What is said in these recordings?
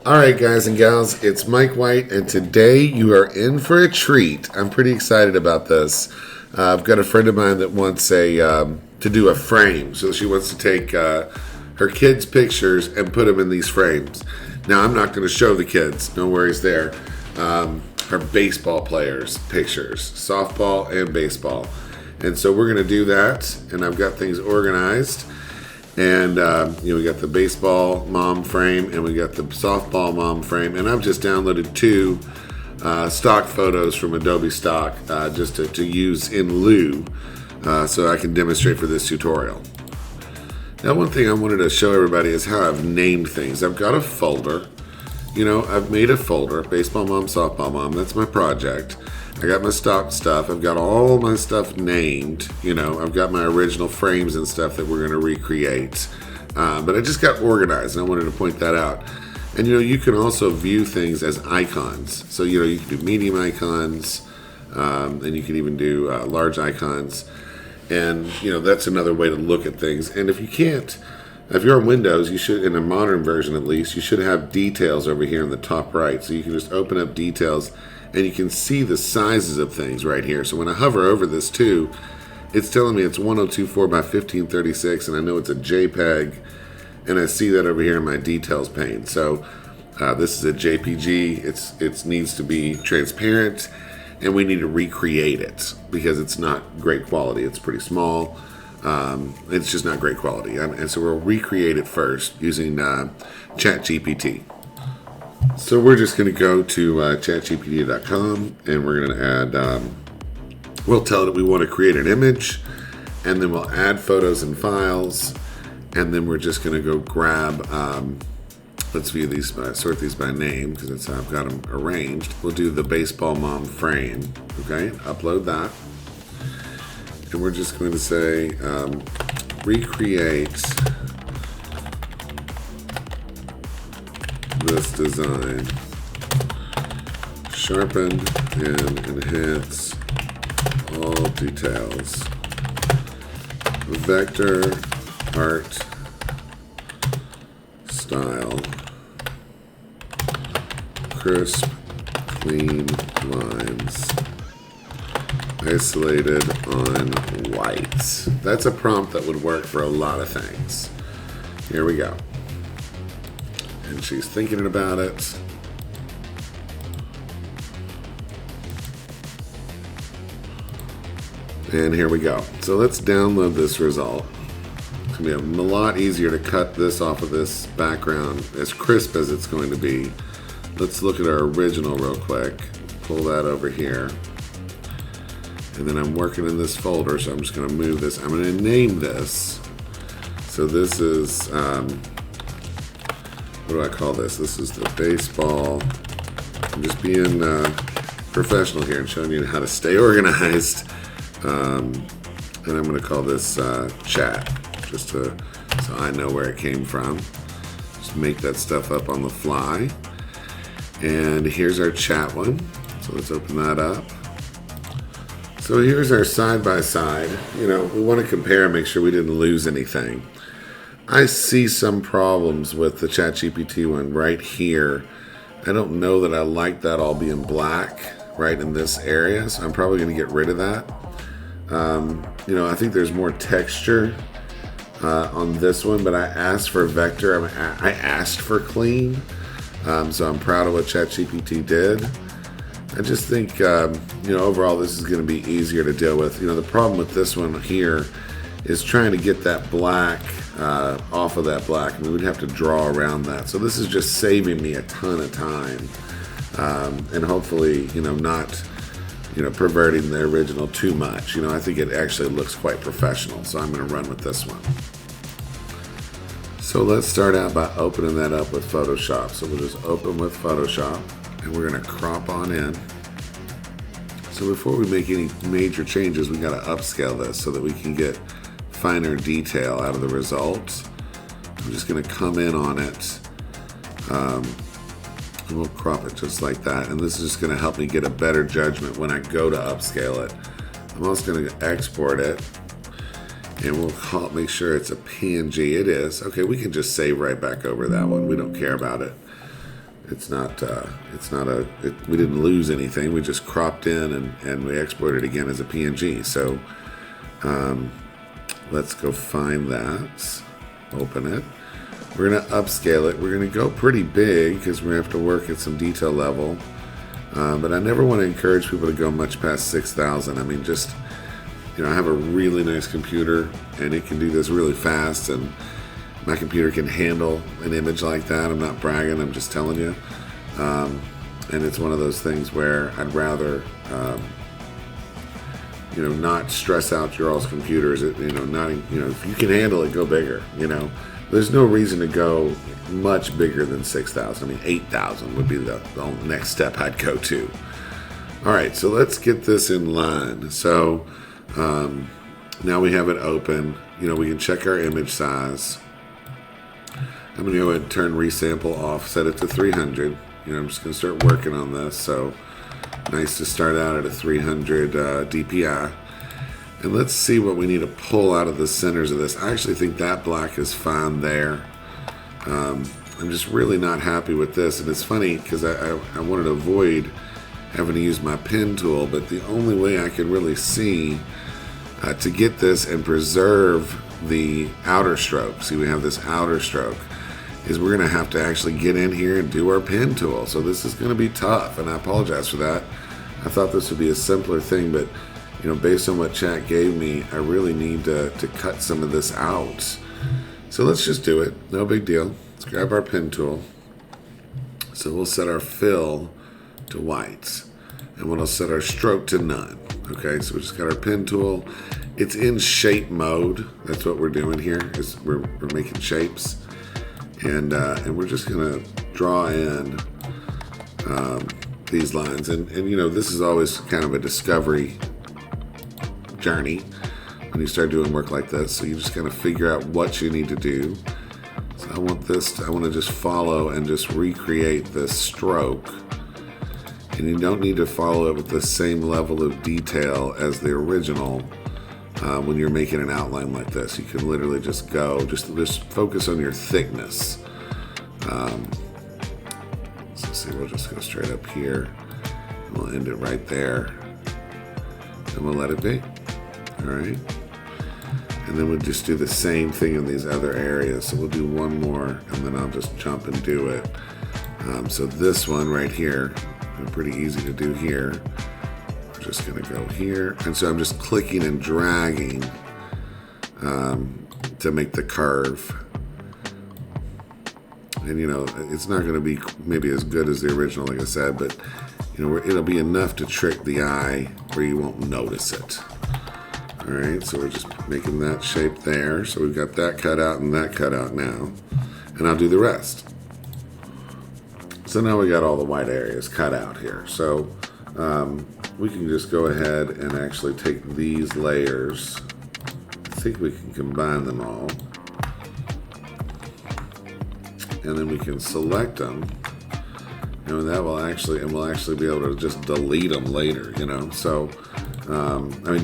All right, guys and gals, it's Mike White, and today you are in for a treat. I'm pretty excited about this. I've got a friend of mine that wants to do a frame, so she wants to take her kids' pictures and put them in these frames. Now, I'm not going to show the kids, no worries there. Her baseball players' pictures, softball and baseball, and so we're going to do that. And I've got things organized. And, we got the baseball mom frame and we got the softball mom frame. And I've just downloaded two stock photos from Adobe Stock just to use in lieu so I can demonstrate for this tutorial. Now, one thing I wanted to show everybody is how I've named things. I've got a folder. I've made a folder, baseball mom, softball mom. That's my project. I got my stock stuff. I've got all my stuff named. I've got my original frames and stuff that we're going to recreate. But I just got organized, and I wanted to point that out. And, you can also view things as icons. So, you can do medium icons, and you can even do large icons. And, that's another way to look at things. And if you can't, if you're on Windows, you should, in a modern version at least, you should have details over here in the top right. So you can just open up details, and you can see the sizes of things right here. So when I hover over this too, it's telling me it's 1024 by 1536, and I know it's a JPEG, and I see that over here in my details pane. So this is a JPG. It needs to be transparent, and we need to recreate it because it's not great quality. It's pretty small. It's just not great quality, and so we'll recreate it first using ChatGPT. So we're just going to go to chatgpt.com, and we're going to add, we'll tell it we want to create an image, and then we'll add photos and files, and then we're just going to go grab, let's view these, sort these by name, because that's how I've got them arranged. We'll do the baseball mom frame, okay, upload that, and we're just going to say, recreate this design, sharpen and enhance all details, vector art style, crisp, clean lines, isolated on white. That's a prompt that would work for a lot of things. Here we go. And she's thinking about it. And here we go. So let's download this result. It's going to be a lot easier to cut this off of this background as crisp as it's going to be. Let's look at our original real quick. Pull that over here. And then I'm working in this folder, so I'm just going to move this. I'm going to name this. So this is... what do I call this? This is the baseball. I'm just being professional here and showing you how to stay organized. And I'm going to call this chat, just so I know where it came from. Just make that stuff up on the fly. And here's our chat one. So let's open that up. So here's our side-by-side. We want to compare and make sure we didn't lose anything. I see some problems with the ChatGPT one right here. I don't know that I like that all being black right in this area, so I'm probably going to get rid of that. I think there's more texture on this one, but I asked for vector. I asked for clean, so I'm proud of what ChatGPT did. I just think, overall this is going to be easier to deal with. The problem with this one here is trying to get that black off of that black. We'd have to draw around that. So this is just saving me a ton of time, and hopefully, not, perverting the original too much. I think it actually looks quite professional. So I'm going to run with this one. So let's start out by opening that up with Photoshop. So we'll just open with Photoshop, and we're going to crop on in. So before we make any major changes, we got to upscale this so that we can get finer detail out of the results. I'm just going to come in on it, and we'll crop it just like that. And this is just going to help me get a better judgment when I go to upscale it. I'm also going to export it, and we'll make sure it's a PNG. It is. Okay, we can just save right back over that one. We don't care about it. we didn't lose anything. We just cropped in and we exported again as a PNG. So let's go find that, open it. We're going to upscale it. We're going to go pretty big because we're going to have to work at some detail level. But I never want to encourage people to go much past 6,000. I mean, just, I have a really nice computer and it can do this really fast, and my computer can handle an image like that. I'm not bragging, I'm just telling you. And it's one of those things where I'd rather, not stress out your all's computers. If you can handle it, go bigger. There's no reason to go much bigger than 6,000. I mean, 8,000 would be the next step I'd go to. All right, so let's get this in line. So now we have it open. We can check our image size. I'm going to go ahead and turn resample off, set it to 300. I'm just going to start working on this. So nice to start out at a 300 DPI. And let's see what we need to pull out of the centers of this. I actually think that black is fine there. I'm just really not happy with this. And it's funny because I wanted to avoid having to use my pen tool, but the only way I can really see to get this and preserve the outer stroke, see we have this outer stroke, is we're going to have to actually get in here and do our pen tool. So this is going to be tough, and I apologize for that. I thought this would be a simpler thing, but based on what chat gave me, I really need to cut some of this out. So let's just do it. No big deal. Let's grab our pen tool. So we'll set our fill to white, and we'll set our stroke to none. Okay, so we just got our pen tool. It's in shape mode. That's what we're doing here, is we're making shapes. And we're just gonna draw in these lines. And this is always kind of a discovery journey when you start doing work like this. So you just kind of figure out what you need to do. So I want to just follow and just recreate this stroke. And you don't need to follow it with the same level of detail as the original when you're making an outline like this. You can literally just focus on your thickness. So let's see, we'll just go straight up here. And we'll end it right there. And we'll let it be. All right. And then we'll just do the same thing in these other areas. So we'll do one more, and then I'll just jump and do it. So this one right here, pretty easy to do here. We're just going to go here. And so I'm just clicking and dragging to make the curve. And it's not going to be maybe as good as the original, like I said, but it'll be enough to trick the eye where you won't notice it. All right, so we're just making that shape there. So we've got that cut out and that cut out now. And I'll do the rest. So now we got all the white areas cut out here. So we can just go ahead and actually take these layers. I think we can combine them all. And then we can select them. And we'll actually be able to just delete them later, So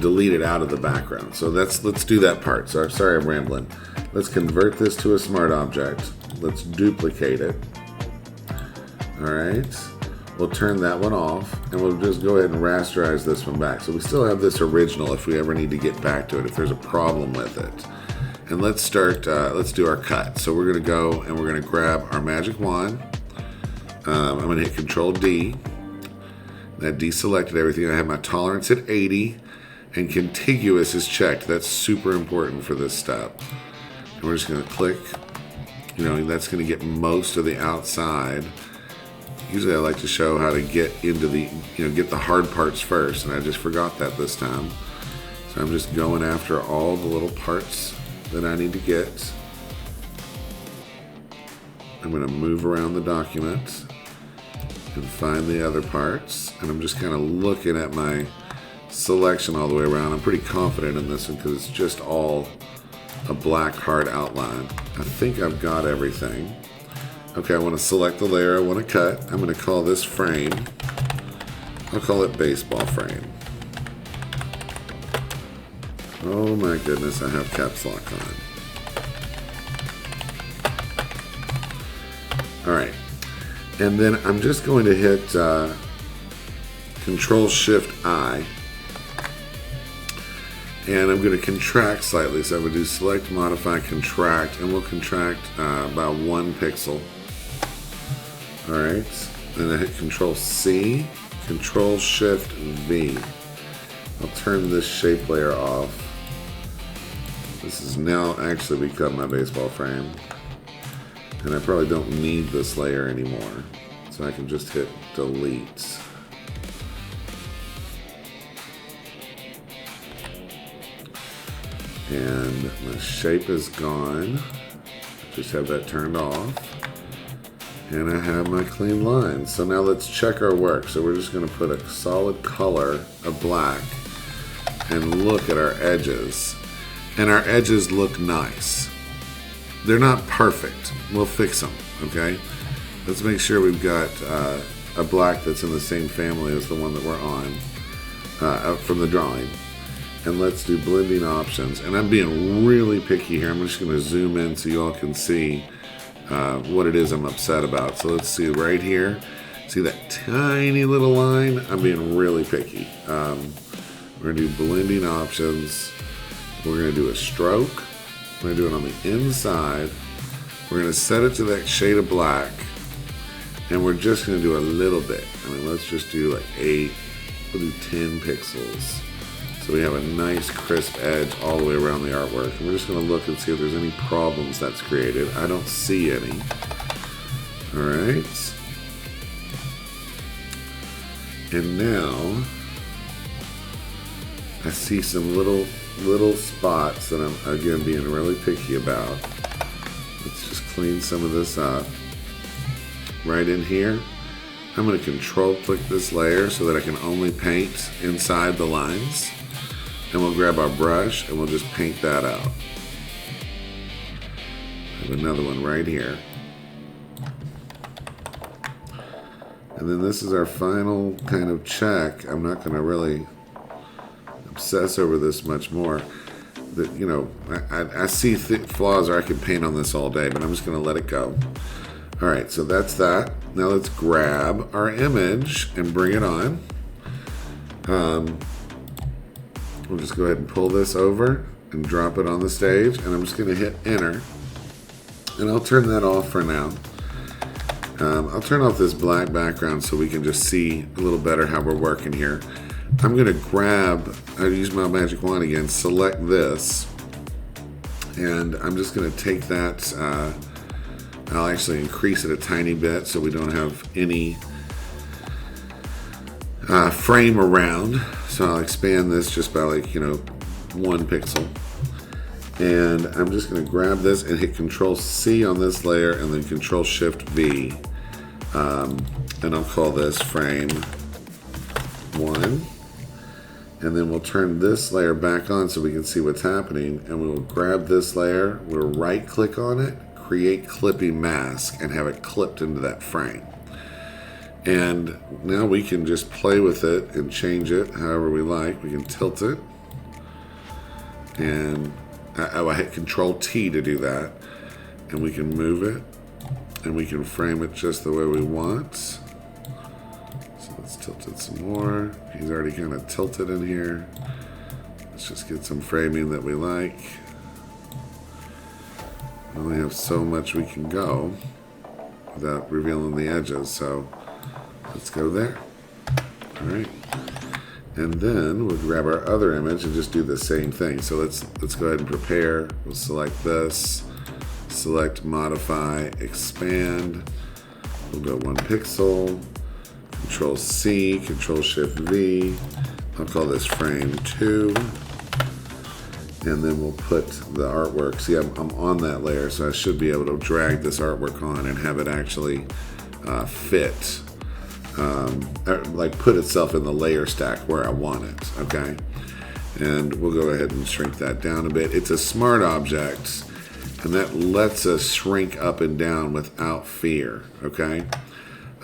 delete it out of the background. So let's do that part. So sorry, I'm rambling. Let's convert this to a smart object. Let's duplicate it. All right. We'll turn that one off, and we'll just go ahead and rasterize this one back. So we still have this original if we ever need to get back to it, if there's a problem with it. And let's do our cut. So we're gonna go and we're gonna grab our magic wand. I'm gonna hit Control D. That deselected everything. I have my tolerance at 80, and contiguous is checked. That's super important for this step. And we're just gonna click, that's gonna get most of the outside. Usually I like to show how to get into get the hard parts first, and I just forgot that this time. So I'm just going after all the little parts that I need to get. I'm gonna move around the document and find the other parts, and I'm just kind of looking at my selection all the way around. I'm pretty confident in this one because it's just all a black hard outline. I think I've got everything. Okay, I want to select the layer I want to cut. I'm going to call this frame. I'll call it baseball frame. Oh my goodness, I have caps lock on. All right. And then I'm just going to hit Control Shift I. And I'm going to contract slightly. So I'm going to do Select, Modify, Contract, and we'll contract by 1 pixel. Alright. Then I hit Control C, Control Shift V. I'll turn this shape layer off. This has now actually become my baseball frame. And I probably don't need this layer anymore. So I can just hit delete. And my shape is gone. Just have that turned off. And I have my clean lines. So now let's check our work. So we're just going to put a solid color of black and look at our edges. And our edges look nice. They're not perfect. We'll fix them, okay? Let's make sure we've got a black that's in the same family as the one that we're on from the drawing. And let's do blending options. And I'm being really picky here. I'm just going to zoom in so you all can see what it is I'm upset about. So let's see right here. See that tiny little line? I'm being really picky. We're going to do blending options. We're going to do a stroke. We're going to do it on the inside. We're going to set it to that shade of black. And we're just going to do a little bit. I mean, let's just do like 8. We'll do 10 pixels. So we have a nice crisp edge all the way around the artwork. And we're just going to look and see if there's any problems that's created. I don't see any. All right. And now I see some little spots that I'm, again, being really picky about. Let's just clean some of this up. Right in here, I'm going to control click this layer so that I can only paint inside the lines. And we'll grab our brush and we'll just paint that out. I have another one right here. And then this is our final kind of check. I'm not going to really obsess over this much more. That, you know, I see flaws, or I could paint on this all day, but I'm just going to let it go. All right, so that's that. Now let's grab our image and bring it on. We'll just go ahead and pull this over and drop it on the stage, and I'm just going to hit enter. And I'll turn that off for now. I'll turn off this black background so we can just see a little better how we're working here. I'm going to grab, I use my magic wand again, select this, and I'm just going to take that, I'll actually increase it a tiny bit so we don't have any frame around. So I'll expand this just by 1 pixel. And I'm just going to grab this and hit Control C on this layer and then Control Shift V. And I'll call this frame 1. And then we'll turn this layer back on so we can see what's happening. And we will grab this layer, we'll right click on it, create clipping mask, and have it clipped into that frame. And now we can just play with it and change it however we like. We can tilt it. And I hit Control T to do that. And we can move it. And we can frame it just the way we want. So let's tilt it some more. He's already kind of tilted in here. Let's just get some framing that we like. We only have so much we can go without revealing the edges. So let's go there. All right. And then we'll grab our other image and just do the same thing. So let's go ahead and prepare. We'll select this, select modify, expand. We'll go 1 pixel, Control C, Control Shift V. I'll call this frame 2. And then we'll put the artwork. See, I'm on that layer, so I should be able to drag this artwork on and have it actually fit. Like put itself in the layer stack where I want it, okay? And we'll go ahead and shrink that down a bit. It's a smart object, and that lets us shrink up and down without fear, okay?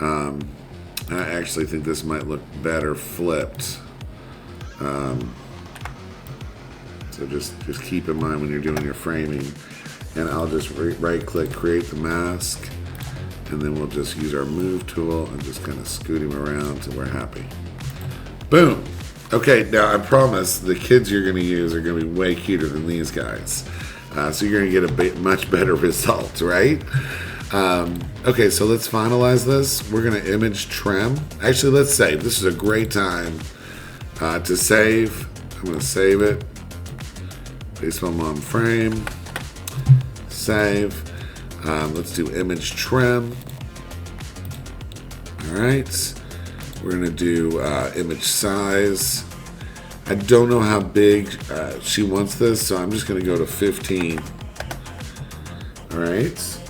I actually think this might look better flipped. So just keep in mind when you're doing your framing. And I'll just right click, create the mask. And then we'll just use our move tool and just kind of scoot him around till we're happy. Boom. Okay, now I promise the kids you're going to use are going to be way cuter than these guys. So you're going to get a much better result, right? Okay, so let's finalize this. We're going to image trim. Actually, let's save. This is a great time to save. I'm going to save it. Baseball mom frame. Save. Let's do image trim. All right. We're going to do image size. I don't know how big she wants this, so I'm just going to go to 15. All right.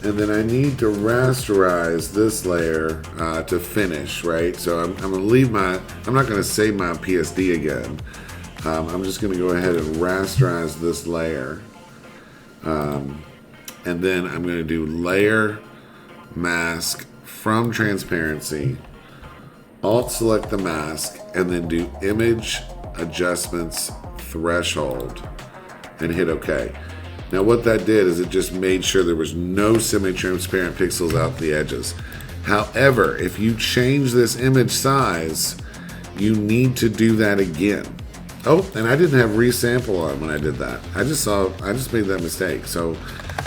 And then I need to rasterize this layer to finish, right? So I'm going to leave I'm not going to save my PSD again. I'm just going to go ahead and rasterize this layer. And then I'm going to do layer, mask, from transparency, alt select the mask, and then do image adjustments threshold and hit OK. Now what that did is it just made sure there was no semi-transparent pixels out the edges. However, if you change this image size, you need to do that again. Oh, and I didn't have resample on when I did that. I just made that mistake. So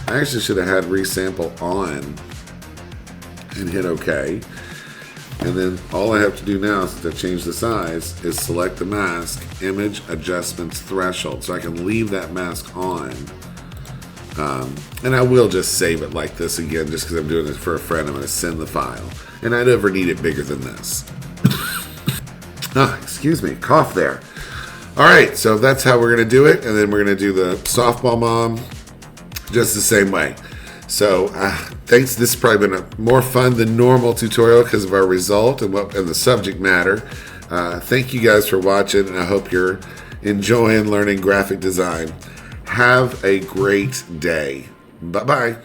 I actually should have had resample on and hit OK. And then all I have to do now to change the size is select the mask, image adjustments threshold. So I can leave that mask on. And I will just save it like this again, just because I'm doing this for a friend. I'm going to send the file. And I never need it bigger than this. Excuse me, cough there. All right, so that's how we're going to do it. And then we're going to do the softball mom just the same way. So thanks. This has probably been a more fun than normal tutorial because of our result and the subject matter. Thank you guys for watching, and I hope you're enjoying learning graphic design. Have a great day. Bye-bye.